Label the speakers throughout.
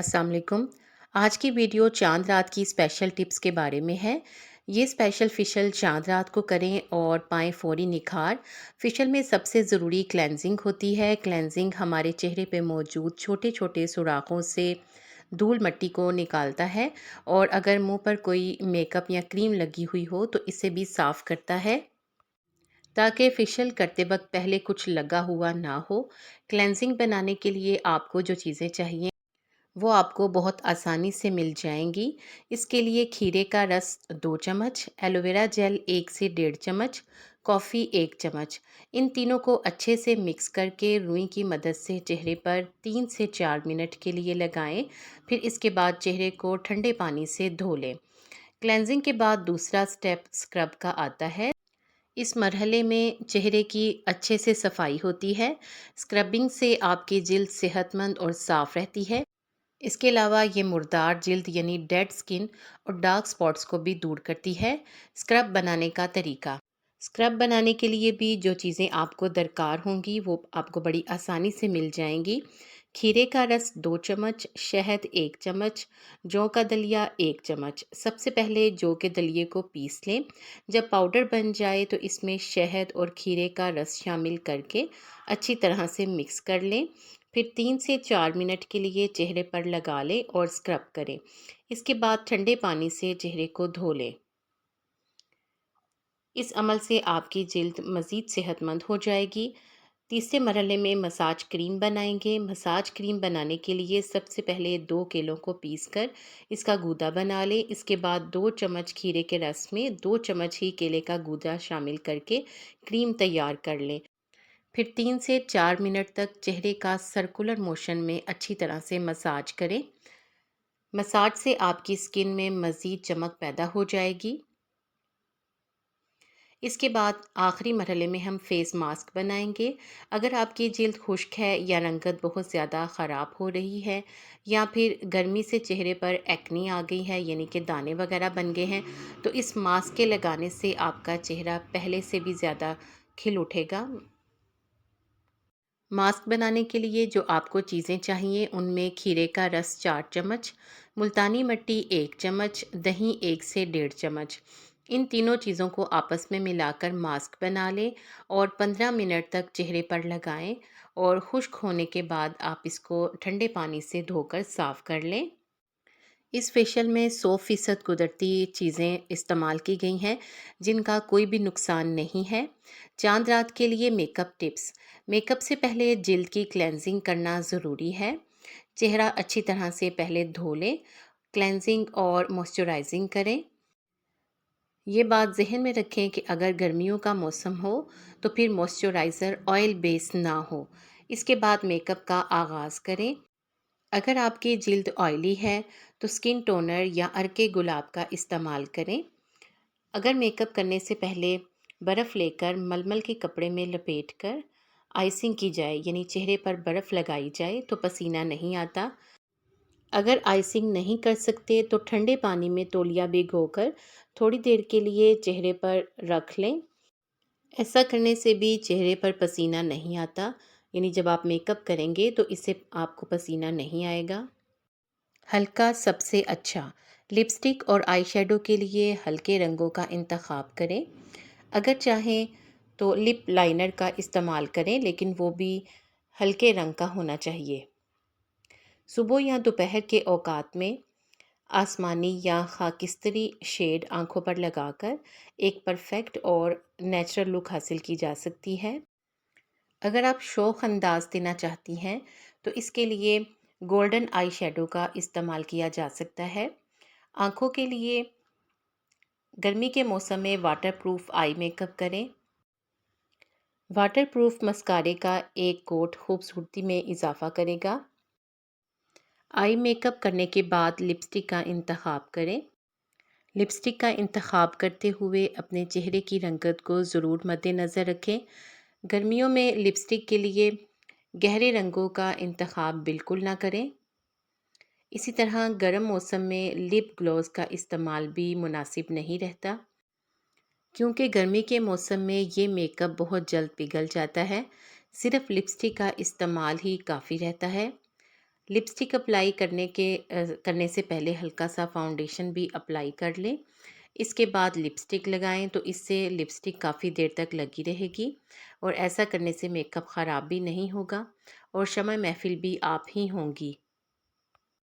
Speaker 1: अस्सलाम वालेकुम। आज की वीडियो चाँद रात की स्पेशल टिप्स के बारे में है। ये स्पेशल फेशियल चाँद रात को करें और पाएँ फ़ौरी निखार। फेशियल में सबसे ज़रूरी क्लेंजिंग होती है। क्लेंजिंग हमारे चेहरे पे मौजूद छोटे-छोटे सुराखों से धूल मिट्टी को निकालता है और अगर मुँह पर कोई मेकअप या क्रीम लगी हुई हो तो इसे भी साफ़ करता है, ताकि फेशियल करते वक़्त पहले कुछ लगा हुआ ना हो। क्लेंजिंग बनाने के लिए आपको जो चीज़ें चाहिए वो आपको बहुत आसानी से मिल जाएँगी। इसके लिए खीरे का रस 2 चम्मच, एलोवेरा जेल 1 से डेढ़ चम्मच, कॉफ़ी 1 चम्मच। इन तीनों को अच्छे से मिक्स करके रुई की मदद से चेहरे पर 3 से 4 मिनट के लिए लगाएँ। फिर इसके बाद चेहरे को ठंडे पानी से धो लें। क्लेंजिंग के बाद दूसरा स्टेप स्क्रब का आता है। इस मरहले में चेहरे की अच्छे से सफाई होती है। स्क्रबिंग से आपकी जिल्द सेहतमंद और साफ़ रहती है। इसके अलावा ये मुर्दार जिल्द यानी डेड स्किन और डार्क स्पॉट्स को भी दूर करती है। स्क्रब बनाने का तरीका। स्क्रब बनाने के लिए भी जो चीज़ें आपको दरकार होंगी वो आपको बड़ी आसानी से मिल जाएंगी। खीरे का रस 2 चम्मच, शहद 1 चम्मच, जौ का दलिया 1 चम्मच। सबसे पहले जौ के दलिए को पीस लें। जब पाउडर बन जाए तो इसमें शहद और खीरे का रस शामिल करके अच्छी तरह से मिक्स कर लें। फिर 3 से 4 मिनट के लिए चेहरे पर लगा लें और स्क्रब करें। इसके बाद ठंडे पानी से चेहरे को धो लें। इस अमल से आपकी जिल्द मज़ीद सेहतमंद हो जाएगी। तीसरे मरहले में मसाज क्रीम बनाएंगे। मसाज क्रीम बनाने के लिए सबसे पहले 2 केलों को पीसकर इसका गूदा बना लें। इसके बाद 2 चम्मच खीरे के रस में 2 चम्मच ही केले का गूदा शामिल करके क्रीम तैयार कर लें। फिर 3 से 4 मिनट तक चेहरे का सर्कुलर मोशन में अच्छी तरह से मसाज करें। मसाज से आपकी स्किन में मज़ीद चमक पैदा हो जाएगी। इसके बाद आखिरी मरहले में हम फेस मास्क बनाएंगे। अगर आपकी जिल्द खुश्क है या रंगत बहुत ज़्यादा ख़राब हो रही है या फिर गर्मी से चेहरे पर एक्नी आ गई है यानी कि दाने वगैरह बन गए हैं, तो इस मास्क के लगाने से आपका चेहरा पहले से भी ज़्यादा खिल उठेगा। मास्क बनाने के लिए जो आपको चीज़ें चाहिए उनमें खीरे का रस 4 चम्मच, मुल्तानी मिट्टी 1 चम्मच, दही 1 से डेढ़ चम्मच। इन तीनों चीज़ों को आपस में मिलाकर मास्क बना लें और 15 मिनट तक चेहरे पर लगाएं और खुश्क होने के बाद आप इसको ठंडे पानी से धोकर साफ़ कर लें। इस फेशियल में 100% कुदरती चीज़ें इस्तेमाल की गई हैं जिनका कोई भी नुकसान नहीं है। चांद रात के लिए मेकअप टिप्स। मेकअप से पहले जिल्द की क्लेंजिंग करना ज़रूरी है। चेहरा अच्छी तरह से पहले धो लें, क्लेंजिंग और मॉइस्चराइजिंग करें। ये बात जहन में रखें कि अगर गर्मियों का मौसम हो तो फिर मॉइस्चराइज़र ऑयल बेस ना हो। इसके बाद मेकअप का आगाज़ करें। अगर आपकी जिल्द ऑयली है तो स्किन टोनर या अर्के गुलाब का इस्तेमाल करें। अगर मेकअप करने से पहले बर्फ़ लेकर मलमल के कपड़े में लपेट कर आइसिंग की जाए यानी चेहरे पर बर्फ़ लगाई जाए तो पसीना नहीं आता। अगर आइसिंग नहीं कर सकते तो ठंडे पानी में तौलिया भिगोकर थोड़ी देर के लिए चेहरे पर रख लें। ऐसा करने से भी चेहरे पर पसीना नहीं आता, यानी जब आप मेकअप करेंगे तो इससे आपको पसीना नहीं आएगा। हल्का सबसे अच्छा। लिपस्टिक और आईशैडो के लिए हल्के रंगों का इंतखाब करें। अगर चाहें तो लिप लाइनर का इस्तेमाल करें, लेकिन वो भी हल्के रंग का होना चाहिए। सुबह या दोपहर के औकात में आसमानी या खाकिस्तरी शेड आंखों पर लगाकर एक परफेक्ट और नेचुरल लुक हासिल की जा सकती है। अगर आप शौक अंदाज देना चाहती हैं तो इसके लिए गोल्डन आई शेडो का इस्तेमाल किया जा सकता है। आँखों के लिए गर्मी के मौसम में वाटरप्रूफ आई मेकअप करें। वाटरप्रूफ मस्कारे का एक कोट खूबसूरती में इजाफा करेगा। आई मेकअप करने के बाद लिपस्टिक का इंतखाब करें। लिपस्टिक का इंतखाब करते हुए अपने चेहरे की रंगत को ज़रूर मद्देनज़र रखें। गर्मियों में लिपस्टिक के लिए गहरे रंगों का इंतखाब बिल्कुल ना करें। इसी तरह गर्म मौसम में लिप ग्लॉस का इस्तेमाल भी मुनासिब नहीं रहता, क्योंकि गर्मी के मौसम में ये मेकअप बहुत जल्द पिघल जाता है। सिर्फ लिपस्टिक का इस्तेमाल ही काफ़ी रहता है। लिपस्टिक अप्लाई करने से पहले हल्का सा फाउंडेशन भी अप्लाई कर लें। इसके बाद लिपस्टिक लगाएं तो इससे लिपस्टिक काफ़ी देर तक लगी रहेगी और ऐसा करने से मेकअप ख़राब भी नहीं होगा और शम्मा महफिल भी आप ही होंगी।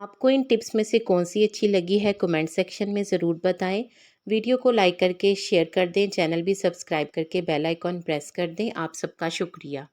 Speaker 1: आपको इन टिप्स में से कौन सी अच्छी लगी है कमेंट सेक्शन में ज़रूर बताएं। वीडियो को लाइक करके शेयर कर दें, चैनल भी सब्सक्राइब करके बेल आइकॉन प्रेस कर दें। आप सबका शुक्रिया।